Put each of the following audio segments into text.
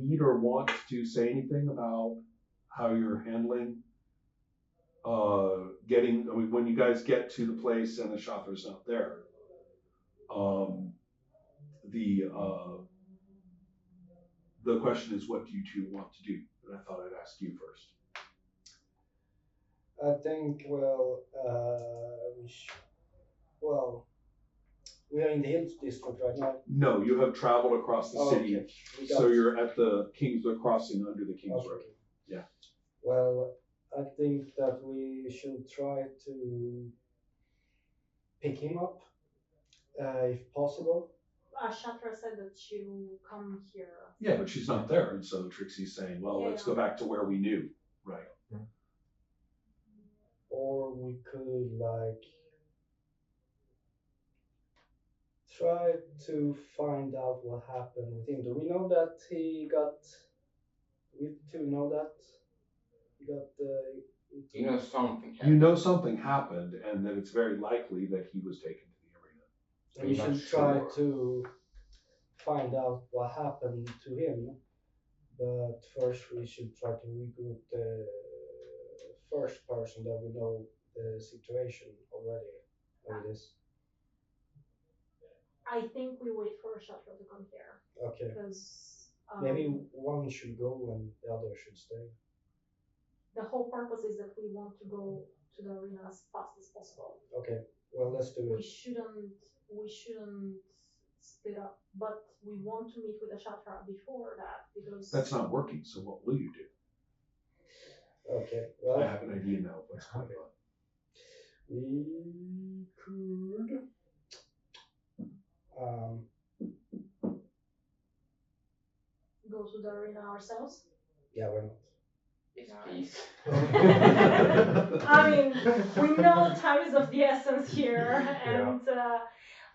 need or want to say anything about how you're handling getting? I mean, when you guys get to the place and the chauffeur's not there, um, the question is, what do you two want to do? And I thought I'd ask you first. I think, well, well, we are in the Hills district right now. No, you have traveled across the city, Okay. so you're at the Kingswood crossing under the Kings Road. Okay. Yeah. Well, I think that we should try to pick him up, if possible. Shatra said that she will come here. Yeah, but she's not there, and so Trixie's saying, "Well, let's go back to where we knew." Right. Or we could like try to find out what happened with him. Do we know that he got? We two know that he got. You know something You know happened. something happened, and that it's very likely that he was taken to the arena. So we I'm not should try sure. to find out what happened to him. But first, we should try to regroup the first person that we know the situation already. Like this. I think we wait for Shatra to come here Okay. because Maybe one should go and the other should stay. the whole purpose is that we want to go to the arena as fast as possible. Okay. Well, let's do We it. shouldn't split up, but we want to meet with the Shatra before that because That's not working. So what will you do? Okay. I Well, have an idea now of what's going on. we could. go to the arena ourselves. Yeah, why not? Yes, please. I mean, we know time is of the essence here, and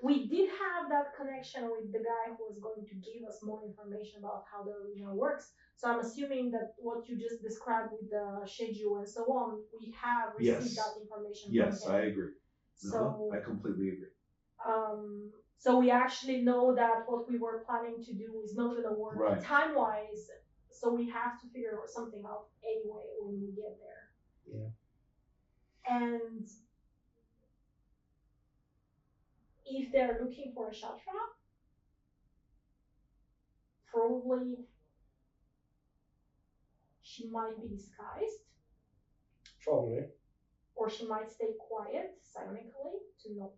we did have that connection with the guy who was going to give us more information about how the arena works. So I'm assuming that what you just described with the schedule and so on, we have received that information. Yes, from him. I agree. So I completely agree. so we actually know that what we were planning to do is not going to work Right. time-wise. So we have to figure something out anyway when we get there. Yeah. And if they're looking for a Shatra, probably she might be disguised, Probably. or she might stay quiet psionically to not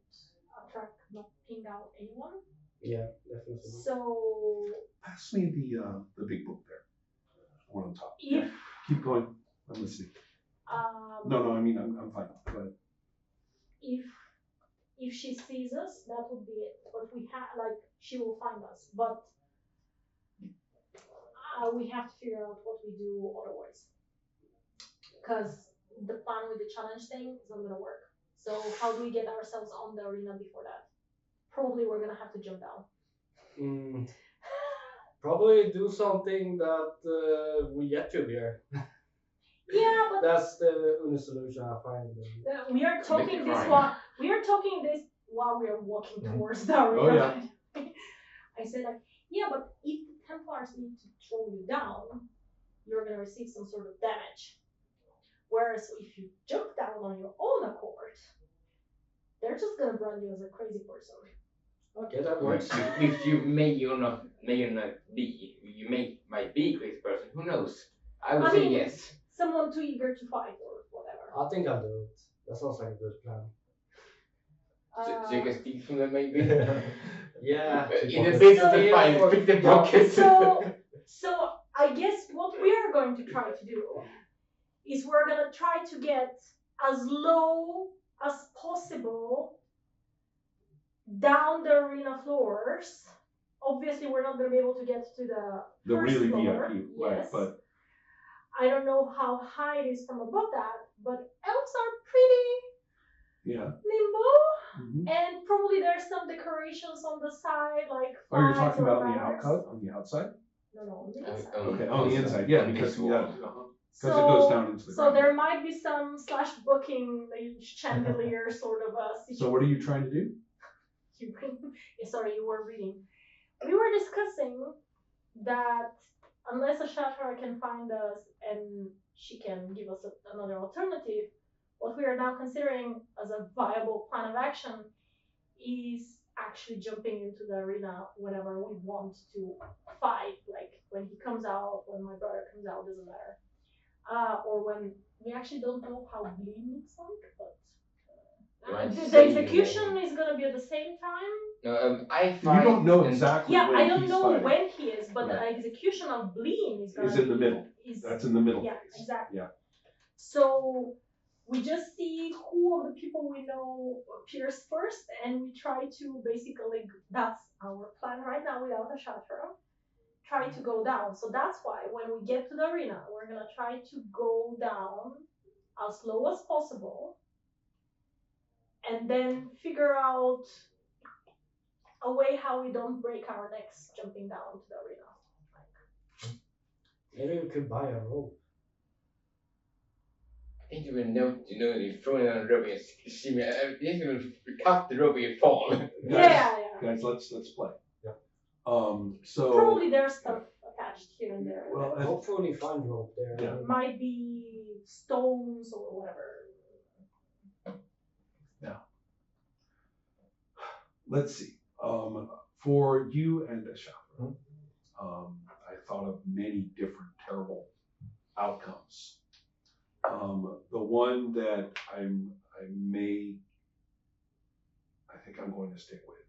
attract, not ping out anyone. Yeah, definitely. So Pass me the big book there, one on top. if Yeah. Keep going. I'm listening. No, I mean I'm fine. Go ahead. if she sees us, that would be it. But we have like she will find us, but we have to figure out what we do otherwise, because the plan with the challenge thing is not gonna work. So how do we get ourselves on the arena before that? Probably we're gonna have to jump down. Probably do something that we get you here. Yeah, but That's the only solution I find. we are talking this crime. while we are walking towards the arena. Oh, yeah. I said like, yeah, but if the Templars need to throw you down, you're gonna receive some sort of damage. Whereas if you jump down on your own accord, they're just gonna brand you as a crazy person. Okay, that works. Which you may or not be. You might be a crazy person. Who knows? I would I say mean- yes. Someone too eager to fight or whatever. I think I'll do it. That sounds like a good plan. So you can steal from them maybe. Yeah. In a bit of the fight, pick the pockets. So I guess what we are going to try to do is we're gonna try to get as low as possible down the arena floors. Obviously, we're not gonna be able to get to the first really floor. VIP, right? Yes. But I don't know how high it is from above that, but elves are pretty yeah. nimble, Mm-hmm. and probably there's some decorations on the side, like. Oh, you're flags talking or about on the banners. on the outside? No, on the inside. Okay, on the inside, yeah, because This wall. because it goes down into the So ground. there might be some slash booking chandelier sort of a situation. So what are you trying to do? Sorry, you were reading. We were discussing that unless Ashatra can find us and she can give us another alternative, what we are now considering as a viable plan of action is actually jumping into the arena whenever we want to fight, like when he comes out, when my brother comes out, doesn't matter. Or when we actually don't know how Bleed looks like, but the execution is gonna be at the same time. No, I You fight. don't know and- exactly Yeah, when I don't he's know fighting. when he is, but the Right. execution of Bleen is gonna Is in the be- middle. Is, That's in the middle yeah, phase. exactly. Yeah. So we just see who of the people we know appears first, and we try to basically, that's our plan right now without a Shatra, try to go down. So that's why when we get to the arena, we're gonna try to go down as low as possible, and then figure out a way how we don't break our necks jumping down to the arena. Maybe we could buy a rope. I think you will know, you throw it on a rope and see me. I think you will cut the rope and fall. Yeah. Guys, let's play. Yeah. So Probably there's stuff attached here and there. well, Hopefully find rope there. Yeah. Might be stones or whatever. let's see. For you and Ashatra, I thought of many different terrible outcomes. The one that I think I'm going to stick with,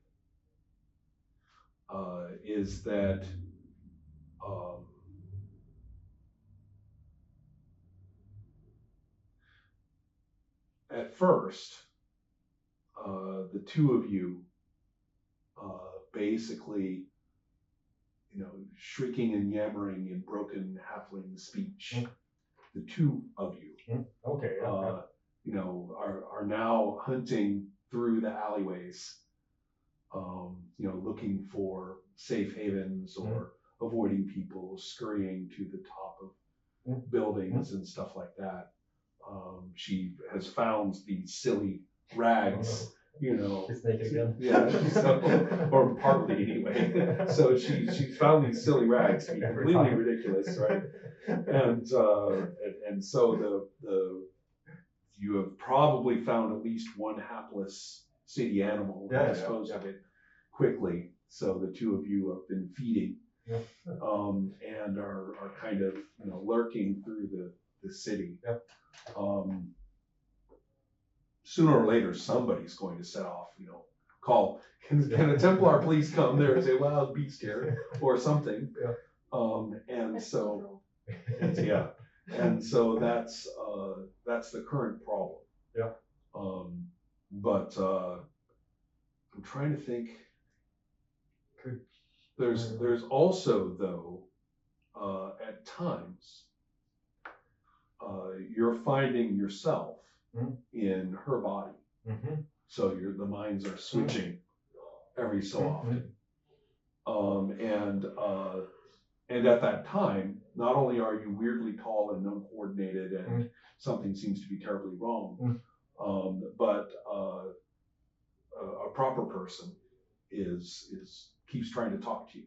is that at first, the two of you basically, shrieking and yammering in broken halfling speech, the two of you, Okay. are now hunting through the alleyways, looking for safe havens or avoiding people, scurrying to the top of buildings and stuff like that. She has found these silly rags, It's naked again. Yeah, or partly anyway. So she found these silly rags to be Every completely time. ridiculous, right? And so you have probably found at least one hapless city animal and disposed of it quickly. So the two of you have been feeding, and are kind of lurking through the city. Sooner or later, somebody's going to set off, call, can a Templar please come there and say, well, beast here, or something. And so, and so that's the current problem. But I'm trying to think. There's also, though, at times, you're finding yourself in her body. So the minds are switching every so often. And at that time, not only are you weirdly tall and uncoordinated and something seems to be terribly wrong, but a proper person keeps trying to talk to you.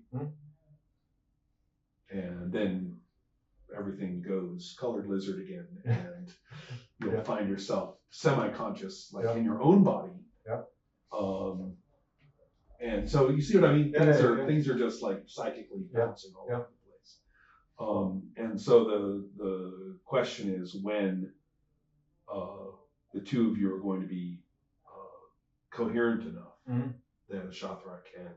And then everything goes colored lizard again, and you'll find yourself semi-conscious, like in your own body. And so you see what I mean? Things are just like psychically bouncing all over the place. And so the question is when the two of you are going to be coherent enough that Ashatra can.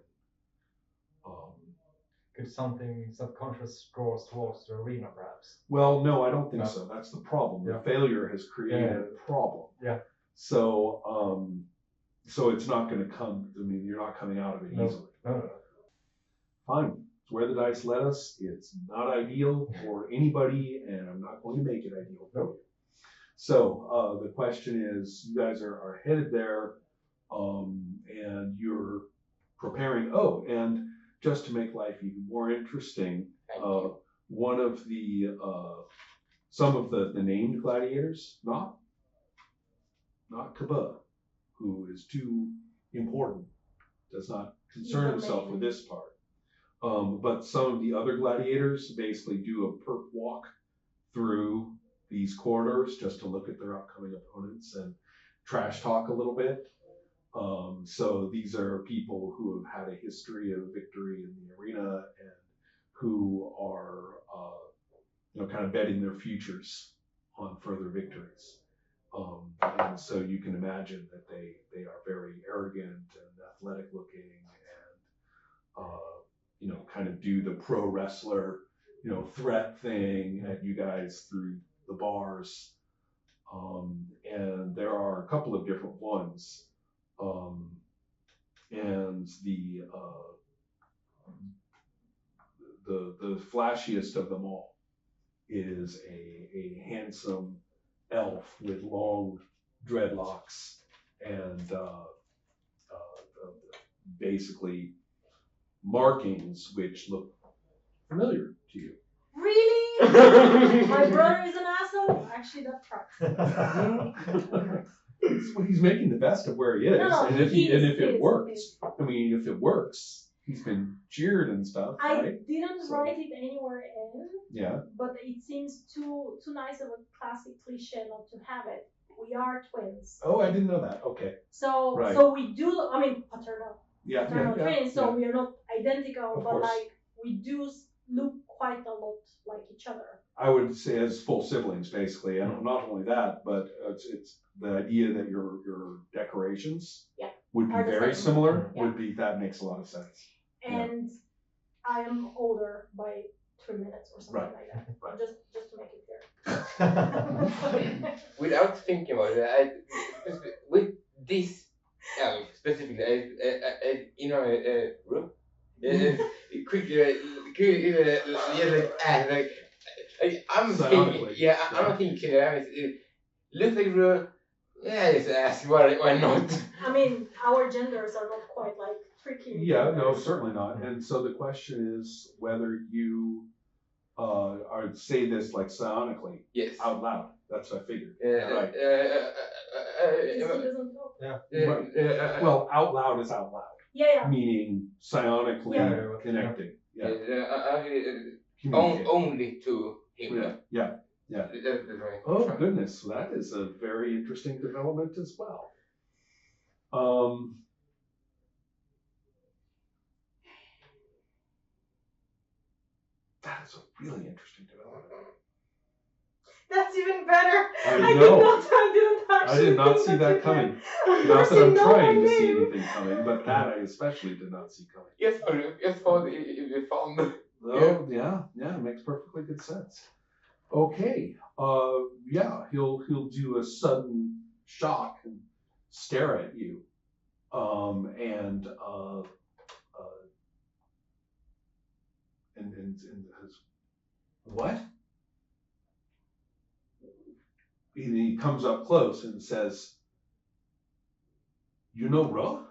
Could something subconscious draw us towards the arena, perhaps? Well, no, I don't think so. That's the problem. The failure has created a problem. So, so it's not going to come. I mean, you're not coming out of it easily. No. Fine. It's where the dice led us. It's not ideal for anybody, and I'm not going to make it ideal for you. So the question is, you guys are headed there, and you're preparing. Oh, and just to make life even more interesting, one of some of the named gladiators, not Kaba, who is too important, does not concern himself with this part. But some of the other gladiators basically do a perp walk through these corridors just to look at their upcoming opponents and trash talk a little bit. So these are people who have had a history of victory in the arena and who are, kind of betting their futures on further victories. And so you can imagine that they are very arrogant and athletic looking and, kind of do the pro wrestler, threat thing at you guys through the bars. And there are a couple of different ones. And the flashiest of them all is a handsome elf with long dreadlocks and basically markings which look familiar to you. Really? My brother is an asshole? Actually, that tracks. He's making the best of where he is, No, and if he is, it works, I mean, if it works, he's been cheered and stuff, I right? didn't So- write it anywhere in, Yeah. but it seems too nice of a classic cliche not to have it. We are twins. Oh, I didn't know that. Okay. So Right. so we do. I mean, paternal Yeah. twins. So we are not identical, Of but course. like we do look quite a lot like each other. I would say as full siblings, basically, and not only that, but it's the idea that your decorations Yeah. would be Are the very same. similar. Yeah. Would be that makes a lot of sense. Yeah. And I am older by 3 minutes or something Right. like that. Right. Just to make it clear. Without thinking about it, with this elf specifically, room. I'm thinking, Sonically, I'm thinking, look like Ru. Yeah, just ask why not? I mean, our genders are not quite like tricky. Yeah, no, certainly not. And so the question is whether you are say this like psionically Yes. out loud. That's what I figured. Right. He doesn't talk. Well, out loud is out loud, Yeah. meaning psionically Yeah. connecting. Yeah. Only Communicate. to him. Yeah. That's right. Oh goodness, that is a very interesting development as well. That is a really interesting development. That's even better. I know. I I did not see that coming. Not that I'm trying to see anything coming, but that I especially did not see coming. Yes, for the fun. Oh yeah, it makes perfectly good sense. Okay, yeah, he'll do a sudden shock and stare at you, and has, what? He comes up close and says, "You know Ro?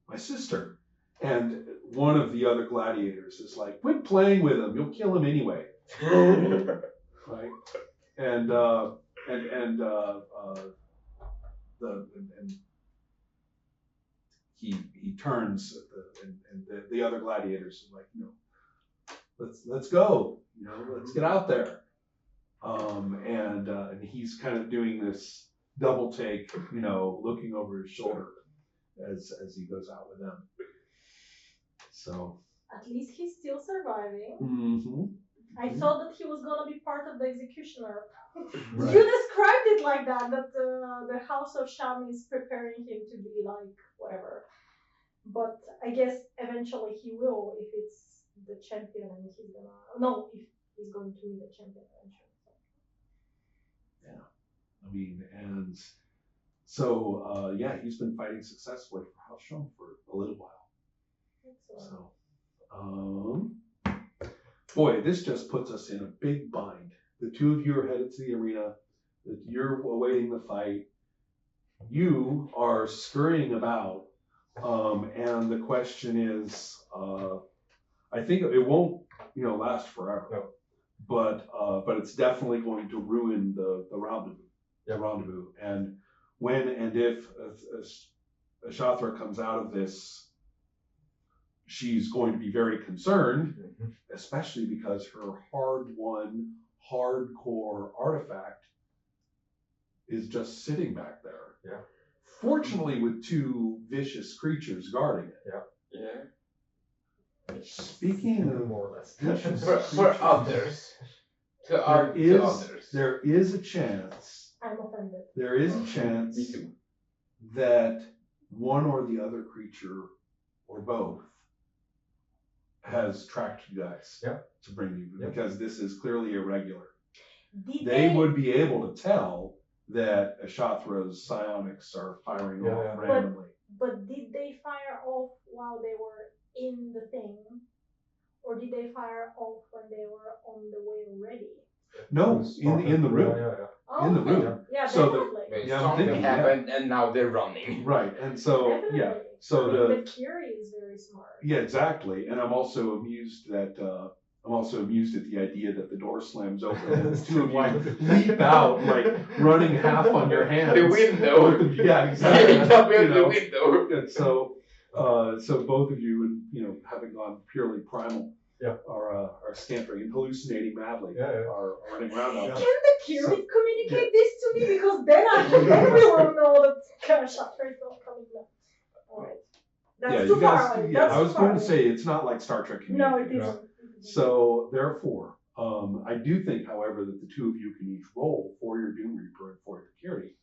My sister." And one of the other gladiators is like, "Quit playing with him. You'll kill him anyway." Right? And he turns and the other gladiators are like, let's go. Let's get out there. And he's kind of doing this double take, looking over his shoulder as he goes out with them. So. At least he's still surviving. Mm-hmm. I thought that he was gonna be part of the executioner. Right. You described it like that the House of Sham is preparing him to be like whatever. But I guess eventually he will if it's the champion and he's gonna if he's going to be the champion eventually. Yeah. I mean, and so he's been fighting successfully for House Sham for a little while. Excellent. So boy, this just puts us in a big bind. The two of you are headed to the arena. You're awaiting the fight. You are scurrying about, and the question is, I think it won't, last forever. No. But it's definitely going to ruin the rendezvous. Yeah. The rendezvous. And when and if Ashathra comes out of this she's going to be very concerned, especially because her hard-won, hardcore artifact is just sitting back there. Yeah. Fortunately, with two vicious creatures guarding it. Yeah. Speaking of more or less. vicious For creatures, others. To others. there is a chance. I'm offended. There is a chance Me too. that one or the other creature, or both, has tracked you guys to bring you, because this is clearly irregular. They would be able to tell that Ashathra's psionics are firing off randomly. But did they fire off while they were in the thing? Or did they fire off when they were on the way already? No, in the room. Oh, In the okay. room. Yeah, So definitely. I'm Something thinking, happened and now they're running. Right, and so Definitely. so I the mean, the Curie is very smart. exactly, and I'm also amused at the idea that the door slams open and the two of you leap out like running half on your hands. The window. Yeah, exactly. You jump out You know. the window. And so both of you, having gone purely primal, are scampering and hallucinating madly, are running around out Can there. the Curie communicate this to me? Because then we will know that Shatra is not coming back. Alright. That's too far away. That's I was too far going to away. say it's not like Star Trek No, communication. it isn't. So therefore, I do think, however, that the two of you can each roll for your Doom Reaper and for your Curie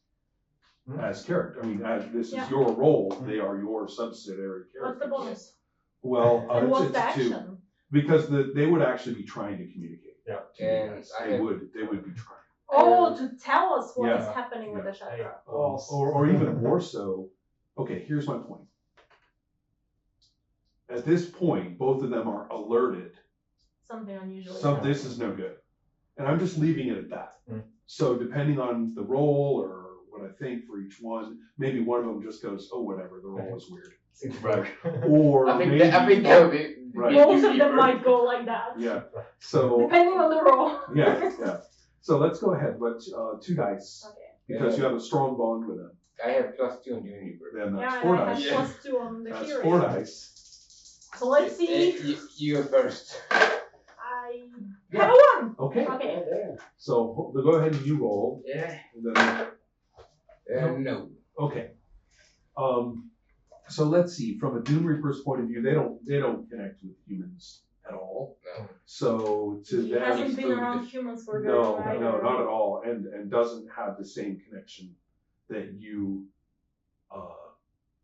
as character. I mean, as this is your role, they are your subsidiary characters. What's the bonus? Well, And what's the it's two, action? because they would actually be trying to communicate. Yeah. To you And guys. I They have- would be trying. Oh, to tell us what is Yeah. happening with the Shatra. Or even more so. Okay, here's my point. At this point, both of them are alerted. Something unusual. This is no good. And I'm just leaving it at that. Mm. So depending on the role or what I think for each one, maybe one of them just goes, oh, whatever, the role is weird. Right. Or I think maybe, that would be Right. Most of them might go like that. yeah. So, Depending on the role. yeah. So let's go ahead. Let's, 2 dice, Okay. because you have a strong bond with them. I have +2 on Doom Reaper. Then that's Yeah, 4 and I dice. have +2 on the That's Curie. 4 dice. So let's see. You first. I have a 1. Okay. Okay. there. So go ahead and you roll. Yeah. And then, No. okay. So let's see. From a Doom Reaper's point of view, they don't connect with humans at all. No. So to He them, hasn't been food. around humans for very no, long. not at all, and doesn't have the same connection that you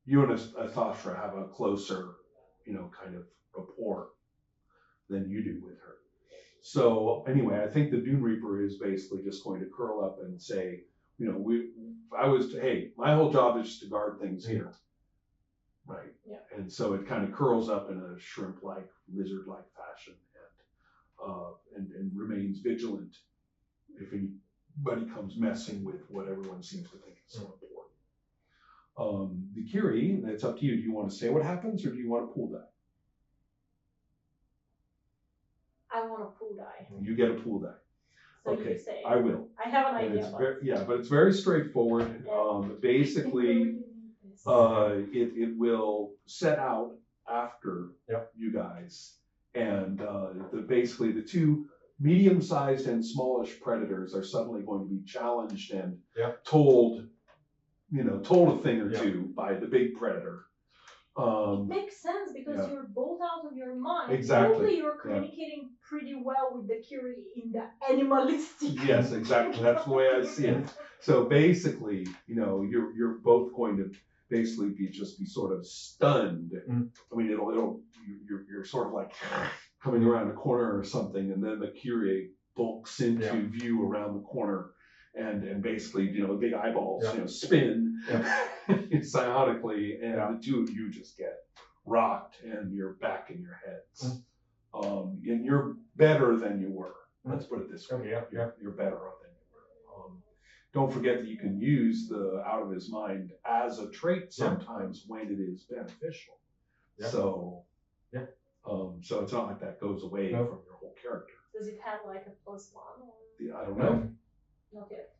and Athashra have a closer, kind of rapport than you do with her. So anyway, I think the Dune Reaper is basically just going to curl up and say, hey, my whole job is just to guard things here. Right. Yeah. And so it kind of curls up in a shrimp-like, lizard-like fashion and remains vigilant if anybody comes messing with what everyone seems to think is so important. The Curie, it's up to you. Do you want to say what happens, or do you want to pool die? I want a pool die. You get a pool die. So Okay, you say. I will. I have an And idea. it's but it's very straightforward. Basically, it will set out after you guys, and basically the two medium-sized and smallish predators are suddenly going to be challenged and told a thing or two by the big predator. It makes sense because you're both out of your mind. Exactly. Probably you're communicating pretty well with the Curie in the animalistic. Yes, exactly. That's the way I see it. So basically, you're both going to basically be sort of stunned. I mean, you're sort of like coming around a corner or something, and then the Curie bulks into view around the corner, and basically, big eyeballs, spin psionically, and the two of you just get rocked, and you're back in your heads. And you're better than you were. Let's put it this way. You're better than you were. Don't forget that you can use the out of his mind as a trait sometimes when it is beneficial. So, so it's not like that goes away from your whole character. Does it have like a +1? Or? I don't know. Not yet.